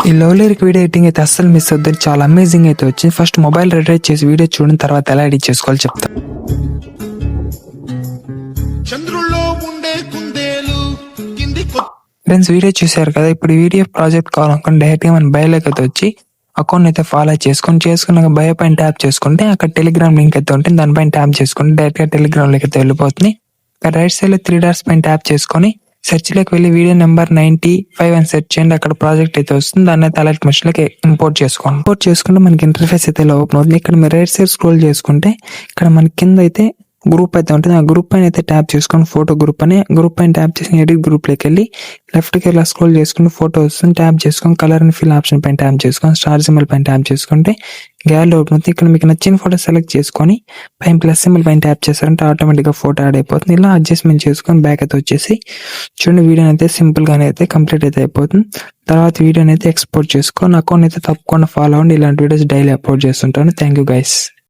ఈ love lyric video editing అయితే అస్సలు మిస్ అవుతుంది, చాలా అమేజింగ్ అయితే వచ్చింది. ఫస్ట్ మొబైల్ రెడీ చేసి వీడియో చూడని తర్వాత ఎలా ఎడిట్ చేసుకోవాలో చెప్తా. ఫ్రెండ్స్ వీడియో చూసారు కదా, ఇప్పుడు వీడియో ప్రాజెక్ట్ కావాలనుకుంటే డైరెక్ట్ గా మన బయోలోకి అయితే వచ్చి అకౌంట్ అయితే ఫాలో చేసుకున్నాక బయో పైన ట్యాప్ చేసుకుంటే అక్కడ టెలిగ్రామ్ లింక్ అయితే ఉంటుంది, దానిపైన ట్యాప్ చేసుకుంటే డైరెక్ట్ గా టెలిగ్రామ్ లోకి అయితే వెళ్ళిపోతుంది. ఇక్కడ రైట్ సైడ్ లో 3 డాట్స్ పైన ట్యాప్ చేసుకొని సెర్చ్ లోకి వెళ్ళి వీడియో నెంబర్ 95 అని సెర్చ్ చేయండి. అక్కడ ప్రాజెక్ట్ అయితే వస్తుంది, దాన్ని అయితే అలర్ట్ మెషిన్ లోకి ఇంపోర్ట్ చేసుకుంటే మనకి ఇంటర్ఫేస్ అయితే ఇలా ఓపెన్ అవుతుంది. ఇక్కడ మీరు రైట్ సైడ్ స్క్రోల్ చేసుకుంటే ఇక్కడ మనకి కింద అయితే గ్రూప్ అయితే ఉంటుంది, ఆ గ్రూప్ పైన అయితే ట్యాప్ చేసుకొని ఫోటో గ్రూప్ పైన ట్యాప్ చేసి ఎడిట్ గ్రూప్ లోకి వెళ్ళి లెఫ్ట్ కి ఇలా స్క్రోల్ చేసుకుని ఫోటో వస్తుంది, ట్యాప్ చేసుకొని కలర్ అండ్ ఫిల్ ఆప్షన్ పైన ట్యాప్ చేసుకొని స్టార్ సింబల్ పైన ట్యాప్ చేసుకుంటే గ్యాలరీ ఓపెన్ అవుతుంది. ఇక్కడ మీకు నచ్చిన ఫోటో సెలెక్ట్ చేసుకొని పైన ప్లస్ సింబల్ పైన ట్యాప్ చేస్తారంటే ఆటోమేటిక్ గా ఫోటో యాడ్ అయిపోతుంది. ఇలా అడ్జస్ట్మెంట్ చేసుకొని బ్యాక్ అయితే వచ్చేసి చూడండి, వీడియో అయితే సింపుల్ గానే అయితే కంప్లీట్ అయితే అయిపోతుంది. తర్వాత వీడియోని అయితే ఎక్స్పోర్ట్ చేసుకొని అకౌంట్ అయితే తప్పకుండా ఫాలో అవ్వండి. ఇలాంటి వీడియోస్ డైలీ అప్లోడ్ చేస్తుంటాను. Thank you guys.